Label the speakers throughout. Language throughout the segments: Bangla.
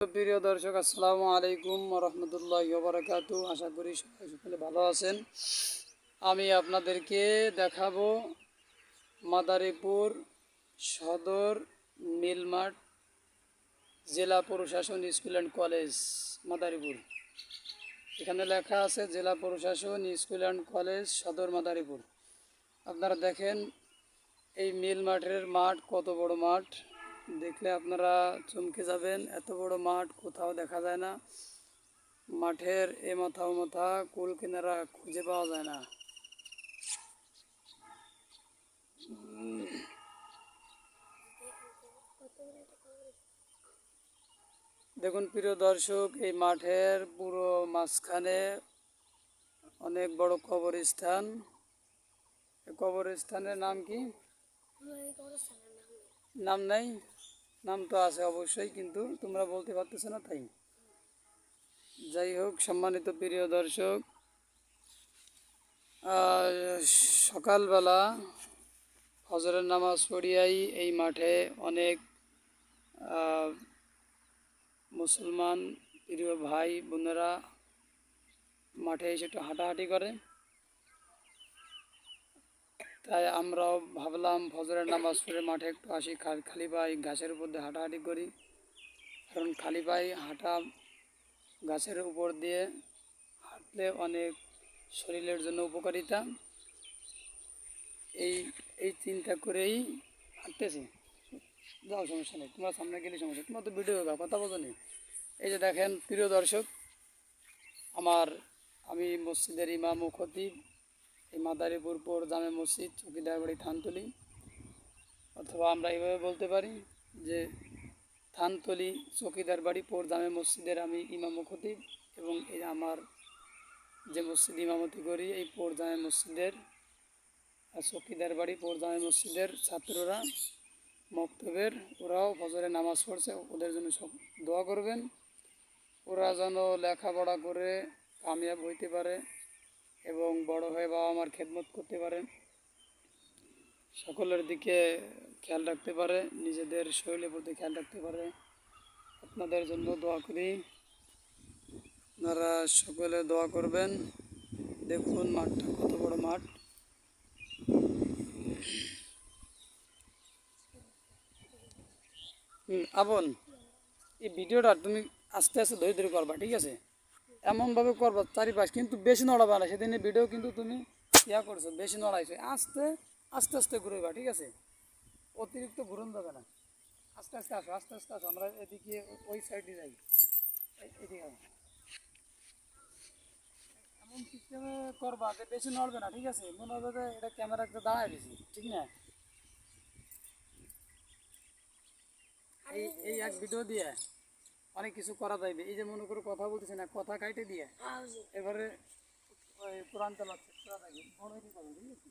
Speaker 1: প্রিয় দর্শক, আসসালামু আলাইকুম রহমতুল্লাহি ওয়া বারাকাতু। আশা করি সবাই সকলে ভালো আছেন। আমি আপনাদেরকে দেখাবো মাদারীপুর সদর মিলমাঠ জেলা প্রশাসন স্কুল অ্যান্ড কলেজ মাদারীপুর। এখানে লেখা আছে জেলা প্রশাসন স্কুল অ্যান্ড কলেজ সদর মাদারীপুর। আপনারা দেখেন এই মিল মাঠের মাঠ কত বড় মাঠ, দেখলে আপনারা চমকে যাবেন। এত বড় মাঠ কোথাও দেখা যায় না। মাঠের এ মাথা ও মাথা কুল কিনারা খুঁজে পাওয়া যায় না। দেখুন প্রিয় দর্শক, এই মাঠের পুরো মাঝখানে অনেক বড় কবরস্থান। কবরস্থানের নাম কি? নাম নাই? নাম তো আছে অবশ্যই, কিন্তু তোমরা বলতে পারতেছো না তাই। যাই হোক, সম্মানিত প্রিয় দর্শক, সকালবেলা ফজরের নামাজ পড়িয়াই এই মাঠে অনেক মুসলমান প্রিয় ভাই বোনেরা মাঠে এসে একটু হাঁটাহাঁটি করে। তাই আমরাও ভাবলাম ফজরের নামাজ পড়ে মাঠে একটু আসি, খালি পায়ে ঘাসের উপর দিয়ে হাঁটাহাঁটি করি। কারণ খালি পায়ে হাঁটা, গাছের উপর দিয়ে হাঁটলে অনেক শরীরের জন্য উপকারিতা। এই এই চিন্তা করেই হাঁটতেছি। যাও, সমস্যা নেই, তোমার সামনে গেলে সমস্যা, তোমার তো ভিডিও হবে, কথা বোঝো নি। এই যে দেখেন প্রিয় দর্শক, আমি মসজিদের ইমাম ও খতিব, এই মাদারীপুর পৌর জামে মসজিদ, চৌকিদার বাড়ি, থানতলি, অথবা আমরা এইভাবে বলতে পারি যে থানতলি চৌকিদার বাড়ি পৌর জামে মসজিদের আমি ইমাম ও খতিব। এবং এই আমার যে মসজিদ ইমামতি করি, এই পৌর জামে মসজিদের চৌকিদার বাড়ি পৌর জামে মসজিদের ছাত্ররা মক্তবের, ওরাও ফজরে নামাজ পড়ছে। ওদের জন্য সব দোয়া করবেন। ওরা যেন লেখাপড়া করে কামিয়াব হইতে পারে এবং বড় হয়ে বাবা মার খেদমত করতে পারে, সকলের দিকে খেয়াল রাখতে পারে, নিজেদের শরীরের প্রতি খেয়াল রাখতে পারে। আপনাদের জন্য দোয়া করি, আপনারা সকলে দোয়া করবেন। দেখুন মাঠটা কত বড় মাঠ। আবন, এই ভিডিওটা তুমি আস্তে আস্তে ধরে ধরে করবা, ঠিক আছে? এমনভাবে করবা চারিপাশ, কিন্তু বেশি নড়াবা না। সেদিনের ভিডিও কিন্তু তুমি করছো, বেশি নড়াইছো। আস্তে আস্তে আস্তে ঘুরবা, ঠিক আছে? অতিরিক্ত ঘুরন যাবে না। আস্তে আস্তে আসো, আস্তে আস্তে আসো। আমরা এদিকে ওই সাইডে যাই, এদিকে আসো। এমন সিস্টেমে করবা যে বেশি নড়বে না, ঠিক আছে? মনে হবে যে এটা ক্যামেরা একটা দাঁড়ায় দিয়েছি, ঠিক না? এই এই এক ভিডিও দিয়ে অনেক কিছু করা যাইবে। এই যে মনে করে কথা বলতেছি না, কথা কাইটে দিয়ে এবারে ওই কোরআন তেলাওয়াত করা থাকবে, বড় ঠিক আছে?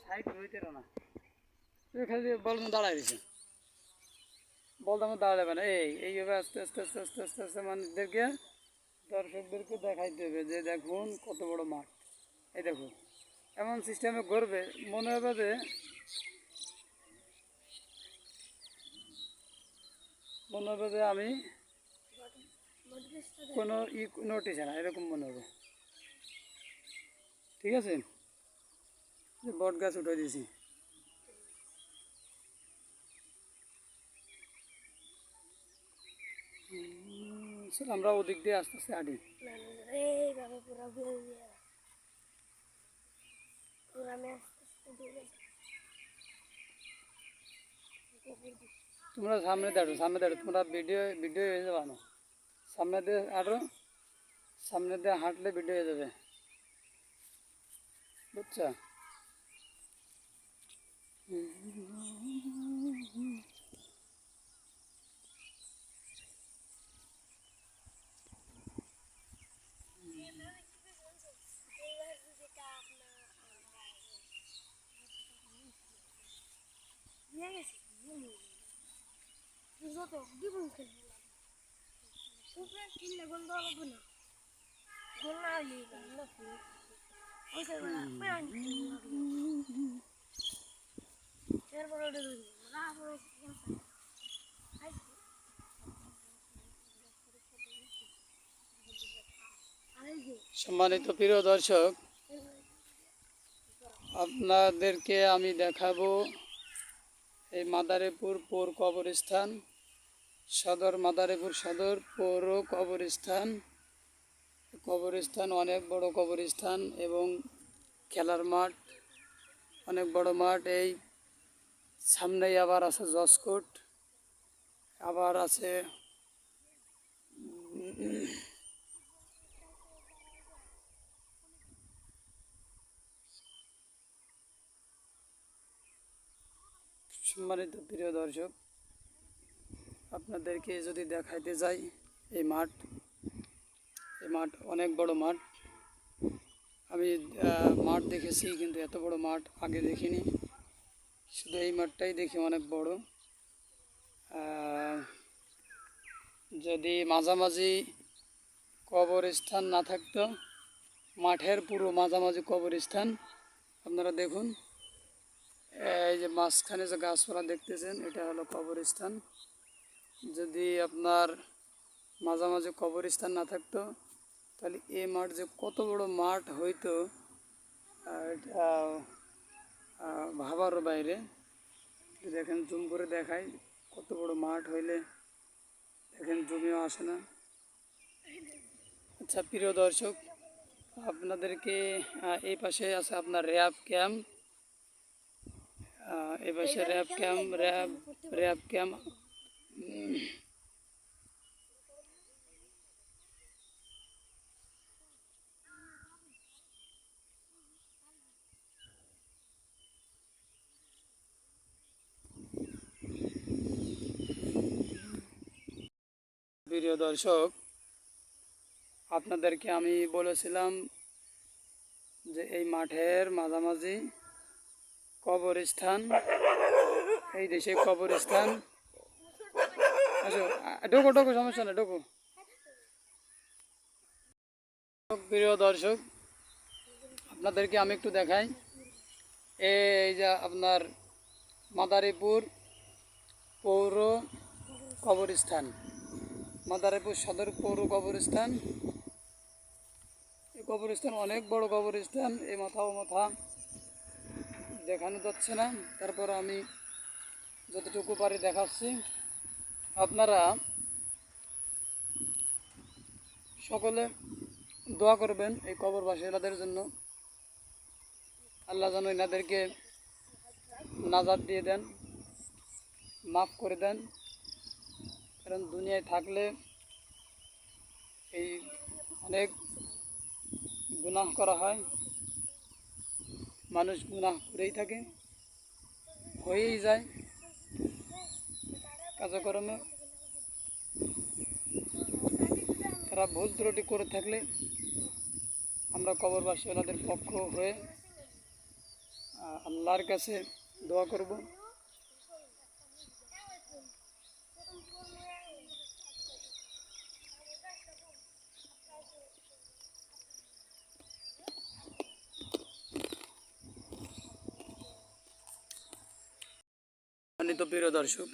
Speaker 1: সাইড হইতে না, খালি বল দাঁড়ায় দিছে, বলতে আমার দাঁড়াবে না। এইভাবে আস্তে আস্তে আস্তে আস্তে আস্তে আস্তে মানুষদেরকে, দর্শকদেরকে দেখাইতে হবে যে দেখুন কত বড় মাঠ। এই দেখুন এমন সিস্টেমে করবে, মনে হবে যে মনে হবে যে আমি কোনো নোটিস না, এরকম মনে হবে। ঠিক আছে, বট গাছ উঠে দিয়েছি। আমরা ওদিক দিয়ে আস্তে আস্তে হাঁটি। তোমরা সামনে দাঁড়ো, সামনে দাঁড়ো, তোমরা ভিডিও ভিডিও হয়ে যাবে না। সামনে দিয়ে হাঁটো, সামনে দিয়ে হাঁটলে ভিডিও হয়ে যাবে, বুঝছো? সম্মানিত প্রিয় দর্শক, আপনাদেরকে আমি দেখাবো এই মাদারীপুর পৌর কবরস্থান, মাদারীপুর সদর পৌর কবরস্থান। কবরস্থান অনেক বড় কবরস্থান এবং খেলার মাঠ, অনেক বড় মাঠ। এই সামনেই আবার আছে জসকোট, আবার আছে সম্মানিত প্রিয় দর্শক, আপনাদেরকে যদি দেখাইতে যাই এই মাঠ অনেক বড় মাঠ। আমি মাঠ দেখেছি কিন্তু এত বড় মাঠ আগে দেখিনি, শুধু এই মাঠটাই দেখি অনেক বড়। যদি মাঝামাঝি কবরস্থান না থাকতো, মাঠের পুরো মাঝামাঝি কবরস্থান, আপনারা দেখুন এই যে মাঝখানে যে গাছপালা দেখতেছেন এটা হলো কবরস্থান। যদি আপনার মাঝামাঝি কবরস্থান না থাকতো তাহলে এই মাঠ যে কত বড় মাঠ হইতো এটা ভাবারও বাইরে। দেখেন জুম করে দেখাই কত বড় মাঠ হইলে, দেখেন জমিও আসে না। আচ্ছা প্রিয় দর্শক, আপনাদেরকে এই পাশে আছে আপনার র্যাব ক্যাম্প, এই পাশে র্যাব ক্যাম্প। প্রিয় দর্শক, আপনাদেরকে আমি বলেছিলাম যে এই মাঠের মাঝামাঝি কবরস্থান, এই দেশে কবরস্থান। আচ্ছা ঢোকো ঢোকো, সমস্যা না, ঢোকো। প্রিয় দর্শক, আপনাদেরকে আমি একটু দেখাই এই যে আপনার মাদারীপুর পৌর কবরস্থান, মাদারীপুর সদর পৌর কবরস্থান। এই কবরস্থান অনেক বড় কবরস্থান, এই মাথা ও মাথা দেখানো যাচ্ছে না, তারপর আমি যতটুকু পারি দেখাচ্ছি। আপনারা সকলে দোয়া করবেন এই কবরবাসীদের জন্য, আল্লাহ যেন এনাদেরকে নাজাত দিয়ে দেন, মাফ করে দেন। কারণ দুনিয়ায় থাকলে এই অনেক গুনাহ করা হয়, মানুষ গুনাহ করেই থাকে, হয়েই যায় কাজকর্মে। তারা ভুল ত্রুটি করে থাকলে আমরা কবরবাসী ওনাদের পক্ষ হয়ে আল্লাহর কাছে দোয়া করব। সম্মানিত প্রিয় দর্শক,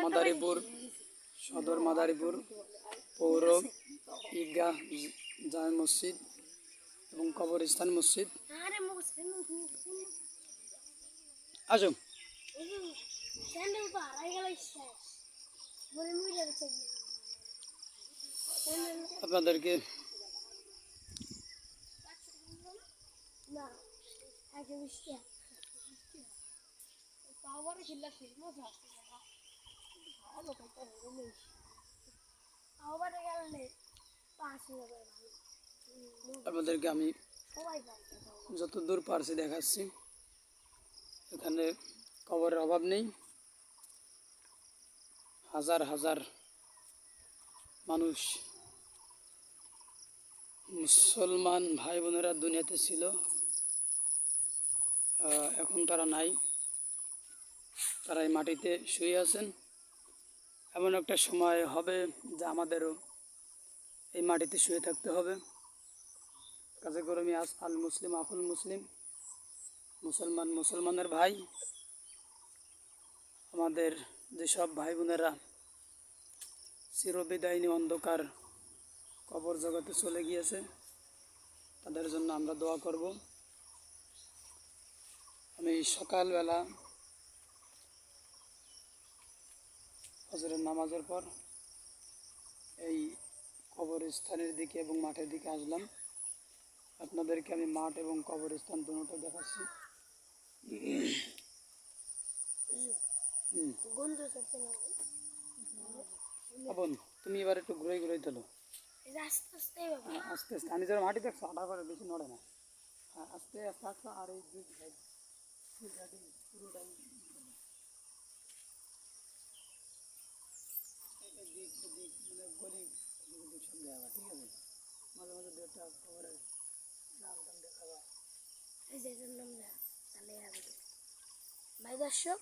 Speaker 1: মাদারীপুর সদর মাদারীপুর পৌর ঈদগাহ জামে মসজিদ এবং কবরস্থান মসজিদ। আসো আপনাদেরকে আপনাদেরকে আমি যতদূর পারছি দেখাচ্ছি। এখানে কবরের অভাব নেই, হাজার হাজার মানুষ মুসলমান ভাই বোনেরা দুনিয়াতে ছিল, এখন তারা নাই, তারা এই মাটিতে শুয়ে আছেন। এমন একটা সময় হবে যে আমাদেরও এই মাটিতে শুয়ে থাকতে হবে। কাজে কর্মী আল মুসলিম আকুল মুসলিম, মুসলমান মুসলমানের ভাই। আমাদের যেসব ভাই বোনেরা চিরবিদায়িনী অন্ধকার কবর জগতে চলে গিয়েছে, তাদের জন্য আমরা দোয়া করব। আমি সকালবেলা ফজরের নামাজের পর এই কবরস্থানের দিকে এবং মাঠের দিকে আসলাম। আপনাদেরকে আমি মাঠ এবং কবরস্থান দুটোটা দেখাচ্ছি। বোন, তুমি এবার একটু ঘুরে ঘুরে তোলো, আস্তে আস্তে। আমি যারা মাটি দেখছো আটা করে বেশি নড়ে না, আস্তে আস্তে আস্তে। আর এই দুই সাইড পুরোটাই গলি সব জায়গা, ঠিক আছে। মাঝে মাঝে দু একটা খবরের নাম টাম দেখাবা।
Speaker 2: ভাই দর্শক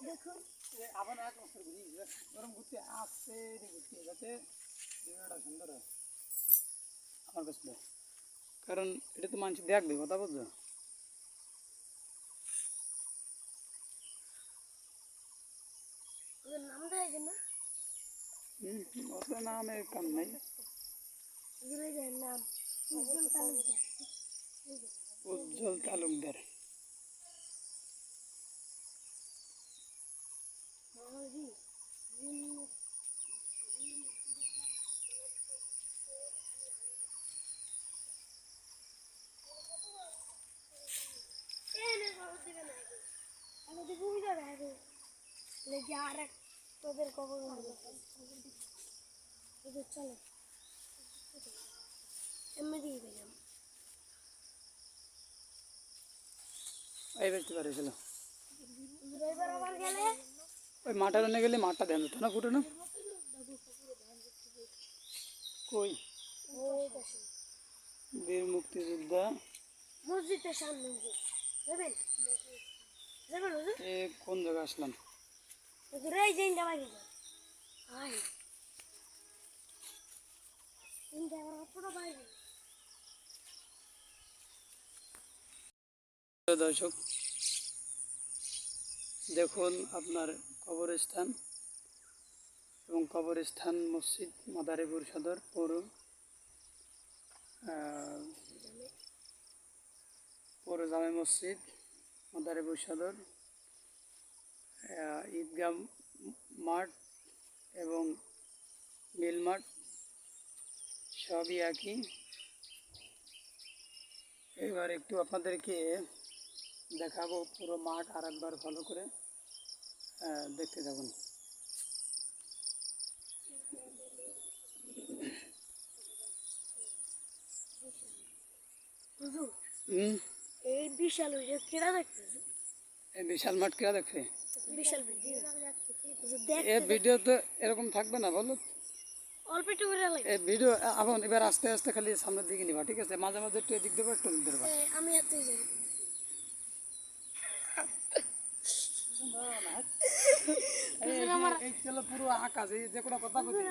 Speaker 1: দেখুন, আবার এক বছর ঘুরি ওরকম ঘুরতে আসছে ঘুরতে, যাতে ভিডিওটা সুন্দর হয় আমার কাছে। কারণ এটা তো মানুষ দেখবে, কথা বলছো।
Speaker 2: নাম দেয় না,
Speaker 1: ওটা নামের কাম নাই।
Speaker 2: নাম
Speaker 1: উজ্জ্বল তালুকদার।
Speaker 2: তোদের কবর চলে এমনি দিয়ে গেলাম।
Speaker 1: এই বেশতে পারেছিল
Speaker 2: এবার আবার গেলে
Speaker 1: ওই মাঠে রান্না গেলে মাঠটা ধ্যান দিত না, ফুটে না কই। বীর মুক্তিযোদ্ধা
Speaker 2: মসজিদের সামনে যাবেন যাবেন
Speaker 1: এ কোন জায়গায় আসলাম?
Speaker 2: এই যে যাবাই আই ইনটা আবার পুরো বাইরে।
Speaker 1: দর্শক দেখুন আপনার কবরস্থান এবং কবরস্থান মসজিদ মাদারীপুর সদর পৌর জামে মসজিদ মাদারীপুর সদর, ঈদগাহ মাঠ এবং মিল মাঠ সবই একই। এবার একটু আপনাদেরকে দেখাবো পুরো মাঠ, আর একবার ভালো করে দেখতে যাবেন।
Speaker 2: এই বিশাল কেডা দেখতেছে?
Speaker 1: এই বিশাল মাঠ কেরা দেখবে?
Speaker 2: বিশাল
Speaker 1: এই ভিডিও তো এরকম থাকবে না, বলো।
Speaker 2: অল্প একটু করে
Speaker 1: এই ভিডিও এখন এবার আস্তে আস্তে খালি সামনের দিকে নিবা, ঠিক আছে। মাঝে মাঝে একটু এদিক দেবো, একটু দেবো।
Speaker 2: আমি এতই যাই
Speaker 1: এই চলো পুরো আকাশ, এই যে কোনো কথা বলছি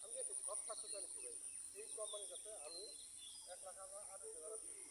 Speaker 3: আমি সব থাকতে চাইছি ভাই এই কোম্পানির কাছে আমি 1,28,000